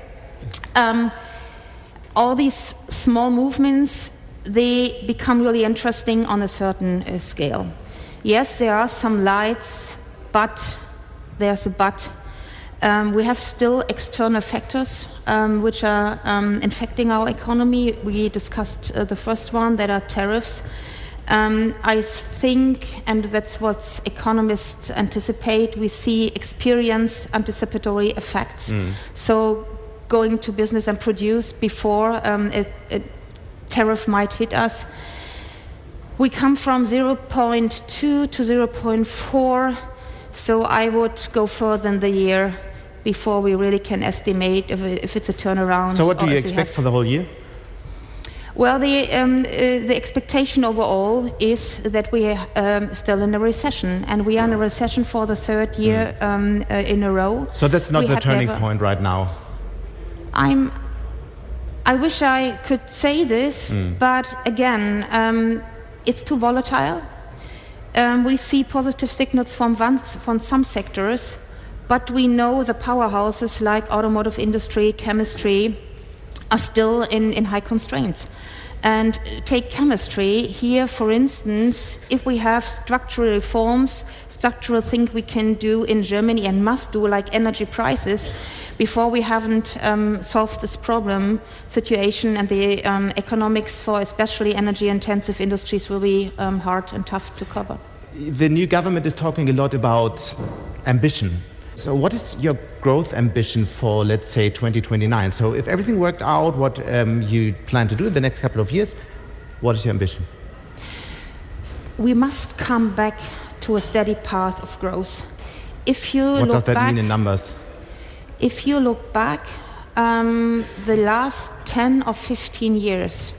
All these small movements, they become really interesting on a certain scale. Yes, there are some lights, but there's a but. We have still external factors which are infecting our economy. We discussed the first one, that are tariffs. I think, and that's what economists anticipate, we experience anticipatory effects. So going to business and produce before a tariff might hit us. We come from 0.2 to 0.4, so I would go further than the year before we really can estimate if it's a turnaround. So what do you expect for the whole year? Well, the expectation overall is that we are still in a recession, and we are in a recession for the third year in a row. So that's not the turning point right now? I wish I could say this, but again, it's too volatile. We see positive signals from some sectors, but we know the powerhouses like automotive industry, chemistry are still in high constraints. And take chemistry here, for instance, if we have structural reforms, structural things we can do in Germany and must do, like energy prices, before we haven't solved this situation, and the economics for especially energy-intensive industries will be hard and tough to cover. The new government is talking a lot about ambition. So what is your growth ambition for, let's say, 2029? So if everything worked out, what you plan to do in the next couple of years, what is your ambition? We must come back to a steady path of growth. What does that mean in numbers? If you look back, the last 10 or 15 years,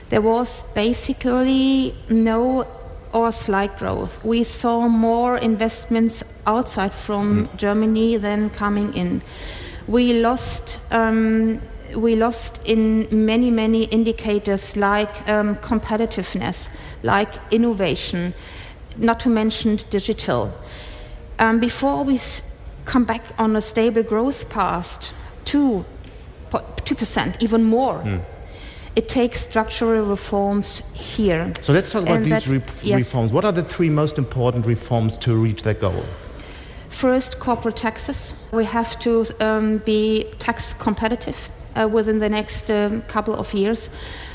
there was basically no or slight growth. We saw more investments outside from Germany than coming in. We lost in many indicators like competitiveness, like innovation, not to mention digital. Before we come back on a stable growth path, 2%, even more, It takes structural reforms here. So let's talk about these reforms. What are the 3 most important reforms to reach that goal? First, corporate taxes. We have to be tax competitive within the next couple of years.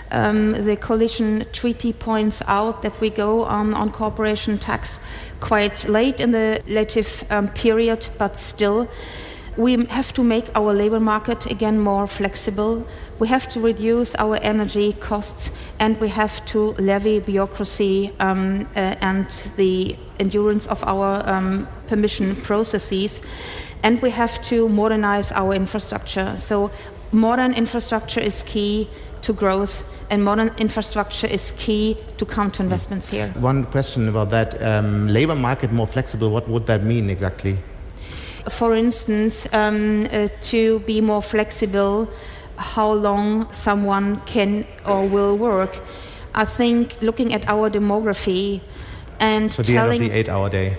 The coalition treaty points out that we go on corporation tax quite late in the legislative period, but still we have to make our labor market again more flexible. We have to reduce our energy costs, and we have to levy bureaucracy and the endurance of our permission processes, and we have to modernize our infrastructure. So modern infrastructure is key to growth, and modern infrastructure is key to come to investments here. One question about that, labor market more flexible, what would that mean exactly? For instance, to be more flexible, how long someone can or will work. I think looking at our demography and so the end of the 8-hour day.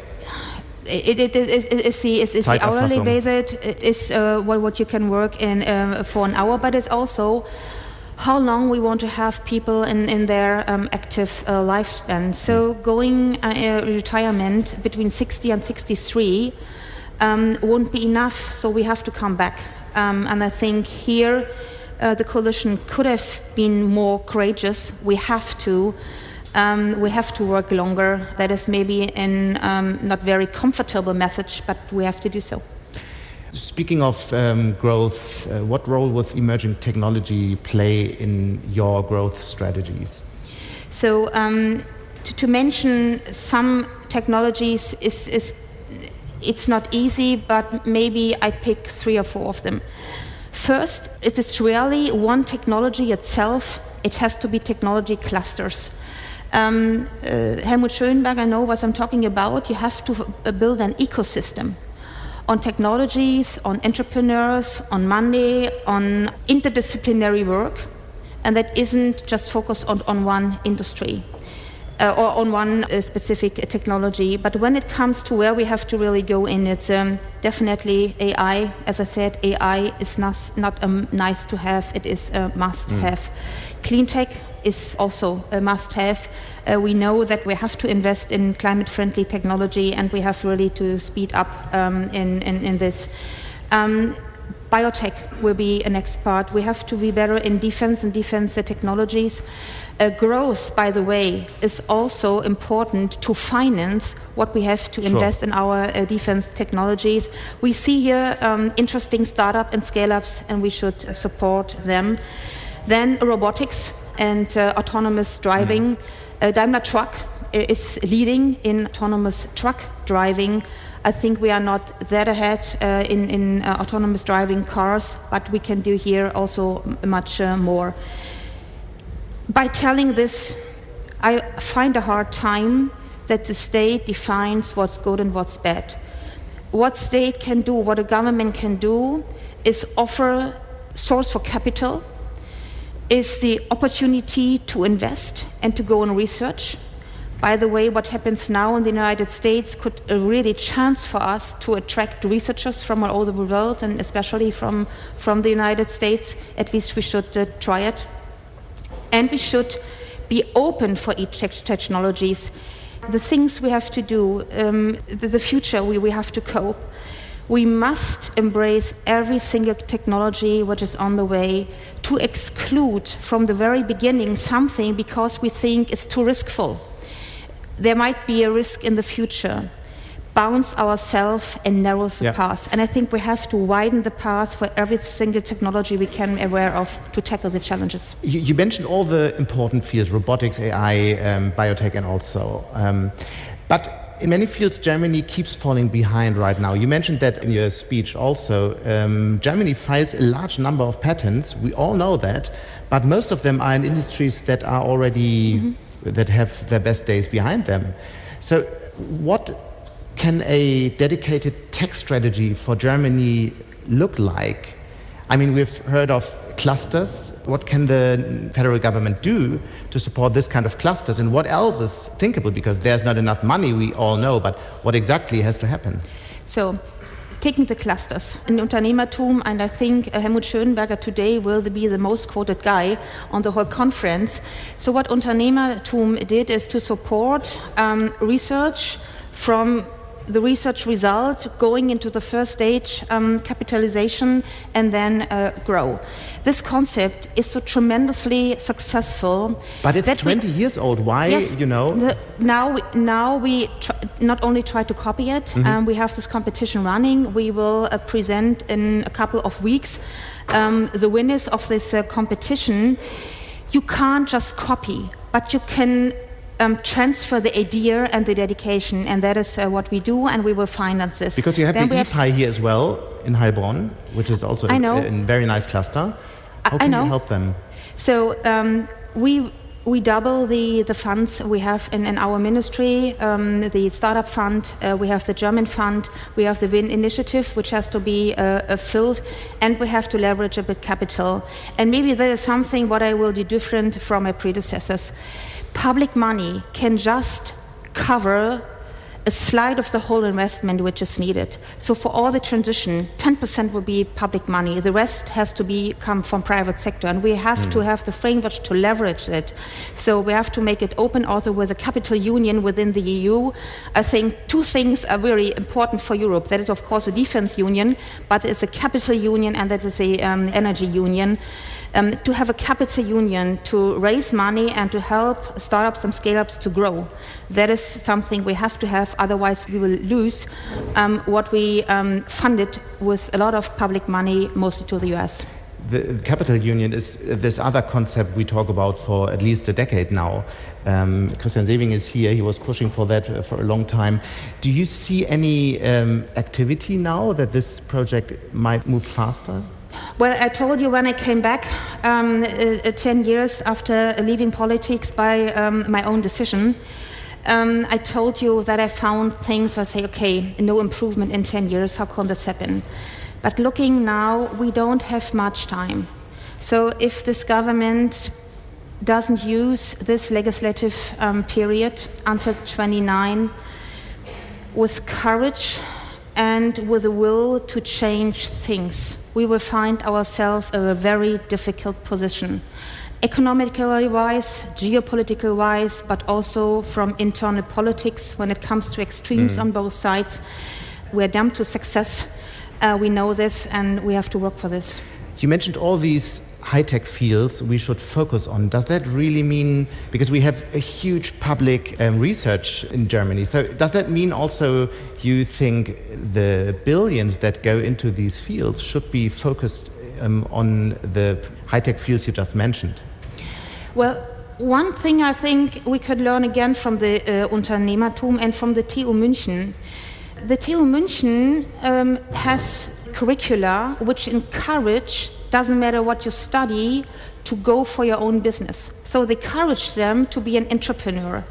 It is the hourly basis. It is what you can work in for an hour, but it's also how long we want to have people in their active lifespan. So going retirement between 60 and 63 won't be enough, so we have to come back. And I think here the coalition could have been more courageous. We have to work longer. That is maybe a not very comfortable message, but we have to do so. Speaking of growth, what role will emerging technology play in your growth strategies? So to mention some technologies it's not easy, but maybe I pick 3 or 4 of them. First, it is really one technology itself. It has to be technology clusters. Helmut Schönberger knows what I'm talking about. You have to build an ecosystem on technologies, on entrepreneurs, on money, on interdisciplinary work, and that isn't just focused on one industry or on one specific technology. But when it comes to where we have to really go in, it's definitely AI. As I said, AI is not a nice to have, it is a must have. Clean tech is also a must have. We know that we have to invest in climate friendly technology, and we have really to speed up in this. Biotech will be a next part. We have to be better in defense and defense technologies. Growth, by the way, is also important to finance what we have to invest in our defense technologies. We see here interesting startup and scale-ups, and we should support them. Then robotics and autonomous driving. Daimler Truck is leading in autonomous truck driving. I think we are not that ahead in autonomous driving cars, but we can do here also much more. By telling this, I find a hard time that the state defines what's good and what's bad. What state can do, what a government can do, is offer source for capital, is the opportunity to invest and to go on research. By the way, what happens now in the United States could really chance for us to attract researchers from all over the world, and especially from the United States. At least we should try it. And we should be open for each technologies. The things we have to do, the future we have to cope. We must embrace every single technology which is on the way, to exclude from the very beginning something because we think it's too riskful. There might be a risk in the future. Bounce ourselves and narrow the path. And I think we have to widen the path for every single technology we can be aware of to tackle the challenges. You mentioned all the important fields, robotics, AI, biotech, and also. But in many fields, Germany keeps falling behind right now. You mentioned that in your speech also. Germany files a large number of patents. We all know that. But most of them are in industries that are already, that have their best days behind them. So what can a dedicated tech strategy for Germany look like? I mean, we've heard of clusters. What can the federal government do to support this kind of clusters? And what else is thinkable? Because there's not enough money, we all know, but what exactly has to happen? So Taking the clusters in Unternehmertum, and I think Helmut Schönberger today will be the most quoted guy on the whole conference. So what Unternehmertum did is to support research from the research result going into the first stage, capitalization, and then grow. This concept is so tremendously successful. But it's 20 years old. Why, yes, now we not only try to copy it, we have this competition running. We will present in a couple of weeks the winners of this competition. You can't just copy, but you can transfer the idea and the dedication, and that is what we do, and we will finance this. Because you have the EFI here as well in Heilbronn, which is also a very nice cluster. How can you help them? So we double the funds we have in our ministry, the startup fund, we have the German fund, we have the WIN initiative, which has to be filled, and we have to leverage a bit capital. And maybe that is something what I will do different from my predecessors. Public money can just cover a slide of the whole investment which is needed. So for all the transition, 10% will be public money. The rest has to come from private sector, and we have to have the framework to leverage it. So we have to make it open also with a capital union within the EU. I think two things are very important for Europe. That is, of course, a defense union, but it's a capital union, and that is a energy union. To have a capital union to raise money and to help startups and scale-ups to grow. That is something we have to have, otherwise we will lose what we funded with a lot of public money, mostly to the US. The capital union is this other concept we talk about for at least a decade now. Christian Sewing is here, he was pushing for that for a long time. Do you see any activity now that this project might move faster? Well, I told you when I came back 10 years after leaving politics by my own decision, I told you that I found things where I say, okay, no improvement in 10 years, how can this happen? But looking now, we don't have much time. So if this government doesn't use this legislative period until 29 with courage and with the will to change things, we will find ourselves in a very difficult position. Economically wise, geopolitical wise, but also from internal politics when it comes to extremes on both sides. We're doomed to success. We know this, and we have to work for this. You mentioned all these high-tech fields we should focus on. Does that really mean, because we have a huge public research in Germany, so does that mean also you think the billions that go into these fields should be focused on the high-tech fields you just mentioned? Well, one thing I think we could learn again from the Unternehmertum and from the TU München. The TU München has curricula which encourage, doesn't matter what you study, to go for your own business. So they encourage them to be an entrepreneur.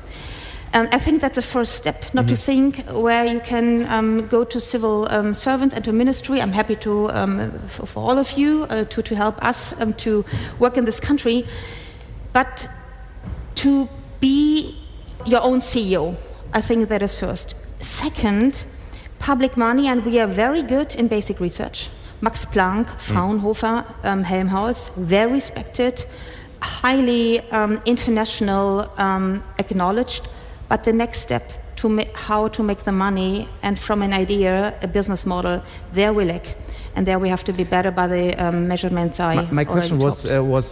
And I think that's a first step, not to think where you can go to civil servants and to ministry. I'm happy to, for all of you, to help us to work in this country, but to be your own CEO. I think that is first. Second, public money, and we are very good in basic research. Max Planck, Fraunhofer, Helmholtz, very respected, highly international acknowledged. But the next step to how to make the money and from an idea, a business model, there we lack. And there we have to be better by the measurements I My question was,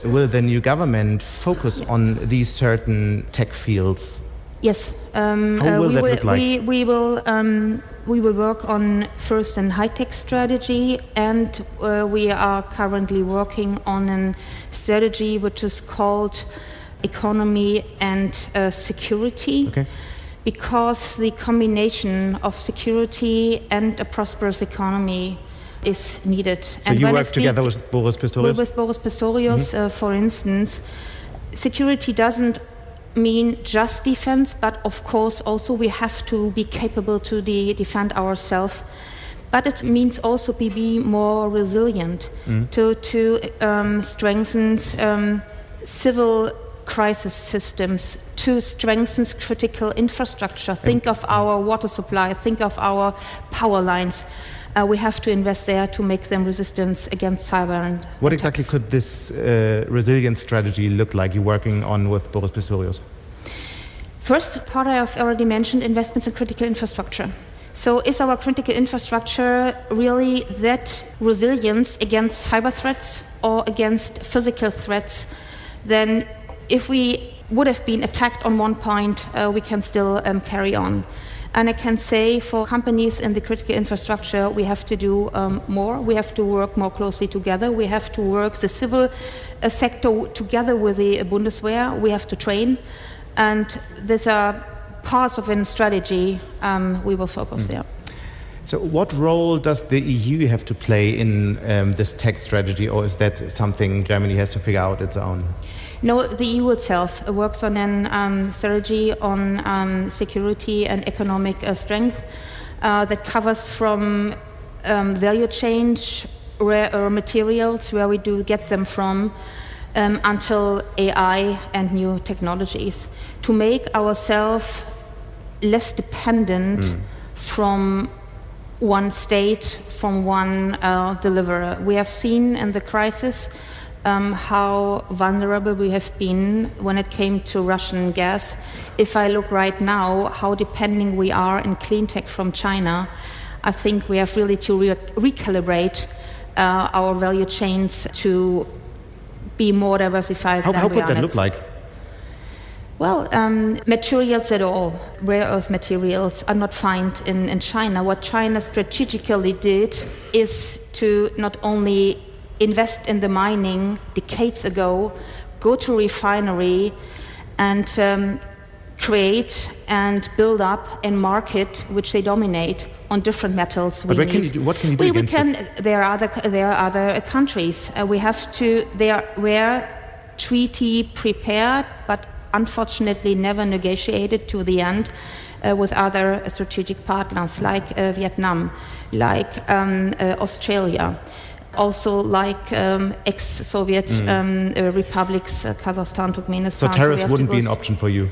will the new government focus on these certain tech fields? Yes. How will that look like? We will work on first a high-tech strategy, and we are currently working on a strategy which is called economy and security. Okay. Because the combination of security and a prosperous economy is needed. So and you work together with Boris Pistorius? With Boris Pistorius, for instance. Security doesn't mean just defense, but of course also we have to be capable to defend ourselves. But it means also be more resilient, to strengthen civil crisis systems, to strengthen critical infrastructure. Think of our water supply, think of our power lines. We have to invest there to make them resistant against cyber and What attacks. exactly could this resilience strategy look like you're working on with Boris Pistorius? First part I have already mentioned, investments in critical infrastructure. So is our critical infrastructure really that resilience against cyber threats or against physical threats? Then if we would have been attacked on one point, we can still carry on. And I can say for companies in the critical infrastructure, we have to do more. We have to work more closely together. We have to work the civil sector together with the Bundeswehr. We have to train. And these are parts of a strategy we will focus there. So what role does the EU have to play in this tech strategy, or is that something Germany has to figure out its own? No, the EU itself works on a strategy on security and economic strength that covers from value chain, rare materials, where we do get them from, until AI and new technologies, to make ourselves less dependent from one state, from one deliverer. We have seen in the crisis how vulnerable we have been when it came to Russian gas. If I look right now how depending we are in clean tech from China, I think we have really to recalibrate our value chains to be more diversified than we are. How could that look like? Well, materials at all, rare earth materials, are not found in China. What China strategically did is to not only invest in the mining decades ago, go to refinery and create and build up a market which they dominate on different metals. But what can you do against it? There are other countries. They were treaty prepared, but unfortunately never negotiated to the end with other strategic partners like Vietnam, like Australia, also like ex-Soviet republics, Kazakhstan, Turkmenistan. So tariffs wouldn't be an option for you?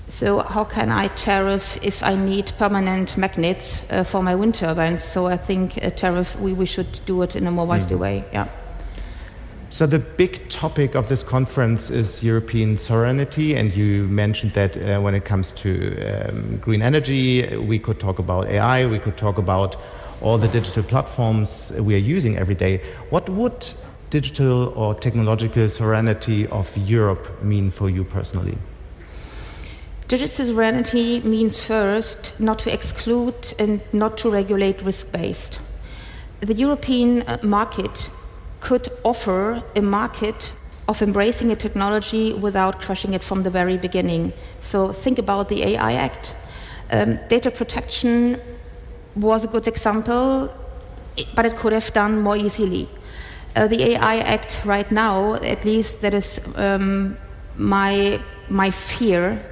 So how can I tariff if I need permanent magnets for my wind turbines? So I think a tariff, we should do it in a more wisely way, yeah. So the big topic of this conference is European sovereignty, and you mentioned that when it comes to green energy, we could talk about AI, we could talk about all the digital platforms we are using every day. What would digital or technological sovereignty of Europe mean for you personally? Digital sovereignty means first not to exclude and not to regulate risk-based. The European market could offer a market of embracing a technology without crushing it from the very beginning. So think about the AI Act. Data protection was a good example, but it could have done more easily. The AI Act right now, at least that is my fear,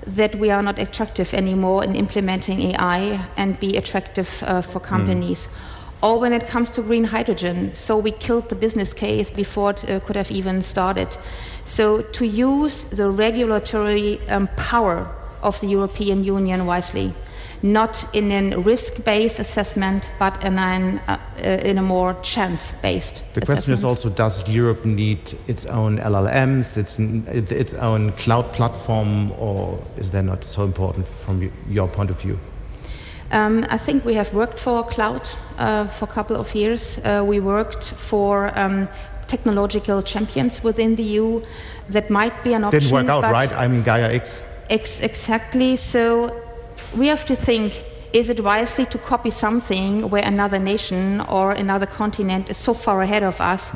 that we are not attractive anymore in implementing AI and be attractive for companies. Or when it comes to green hydrogen, so we killed the business case before it could have even started. So to use the regulatory power of the European Union wisely, not in a risk-based assessment, but in a more chance-based assessment. The question is also, does Europe need its own LLMs, its own cloud platform, or is that not so important from your point of view? I think we have worked for cloud for a couple of years. We worked for technological champions within the EU. That might be an option. Didn't work out, right? I mean, Gaia X. Exactly. So we have to think, is it wisely to copy something where another nation or another continent is so far ahead of us?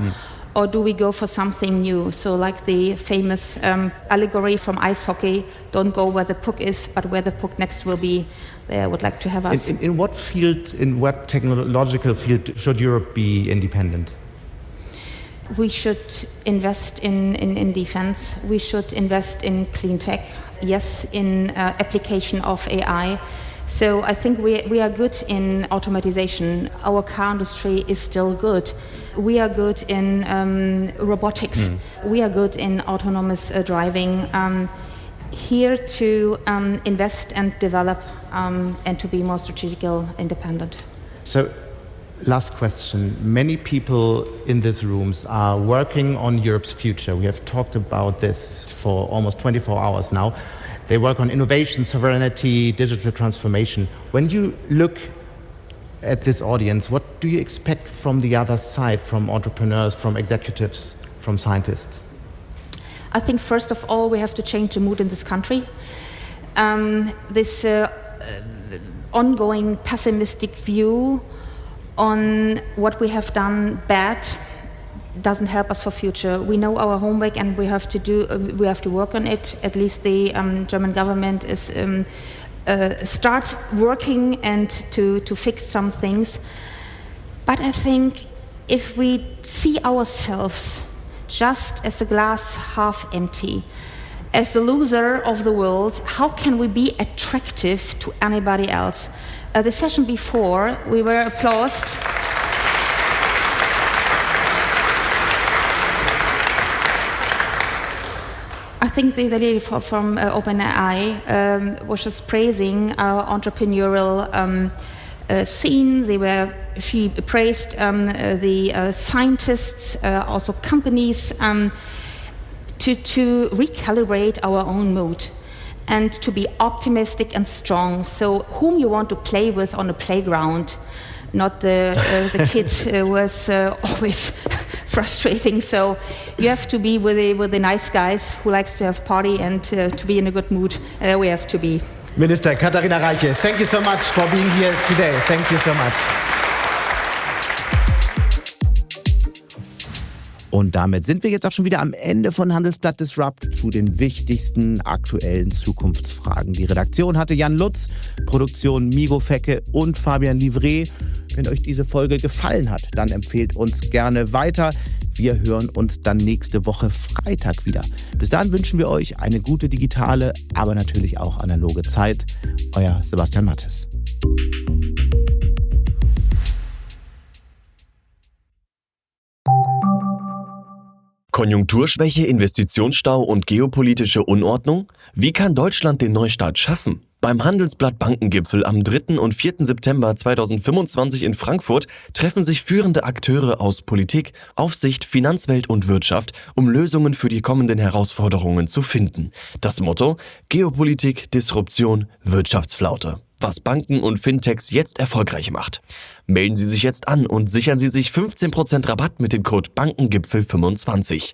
Or do we go for something new? So like the famous allegory from ice hockey, don't go where the puck is, but where the puck next will be. They would like to have us. In what field, in what technological field should Europe be independent? We should invest in defense. We should invest in clean tech. Yes, in application of AI. So I think we are good in automatization. Our car industry is still good. We are good in robotics. We are good in autonomous driving. Here to invest and develop and to be more strategically independent. So Last question. Many people in these rooms are working on Europe's future. We have talked about this for almost 24 hours now. They work on innovation, sovereignty, digital transformation. When you look at this audience, what do you expect from the other side, from entrepreneurs, from executives, from scientists? I think first of all we have to change the mood in this country. This ongoing pessimistic view on what we have done bad doesn't help us for future. We know our homework and we have to work on it. At least the German government is start working and to fix some things. But I think if we see ourselves just as a glass half empty, as the loser of the world, how can we be attractive to anybody else? The session before, we were applauded. I think the lady from OpenAI was just praising our entrepreneurial scene. She praised the scientists, also companies, to recalibrate our own mood and to be optimistic and strong. So whom you want to play with on the playground, not the kid who was always frustrating. So you have to be with the nice guys who likes to have party and to be in a good mood. We have to be. Minister Katherina Reiche, thank you so much for being here today. Thank you so much. Und damit sind wir jetzt auch schon wieder am Ende von Handelsblatt Disrupt zu den wichtigsten aktuellen Zukunftsfragen. Die Redaktion hatte Jan Lutz, Produktion Migo Fecke und Fabian Livret. Wenn euch diese Folge gefallen hat, dann empfehlt uns gerne weiter. Wir hören uns dann nächste Woche Freitag wieder. Bis dahin wünschen wir euch eine gute digitale, aber natürlich auch analoge Zeit. Euer Sebastian Matthes. Konjunkturschwäche, Investitionsstau und geopolitische Unordnung? Wie kann Deutschland den Neustart schaffen? Beim Handelsblatt-Bankengipfel am 3. und 4. September 2025 in Frankfurt treffen sich führende Akteure aus Politik, Aufsicht, Finanzwelt und Wirtschaft, um Lösungen für die kommenden Herausforderungen zu finden. Das Motto: Geopolitik, Disruption, Wirtschaftsflaute. Was Banken und Fintechs jetzt erfolgreich macht. Melden Sie sich jetzt an und sichern Sie sich 15% Rabatt mit dem Code BANKENGIPFEL25.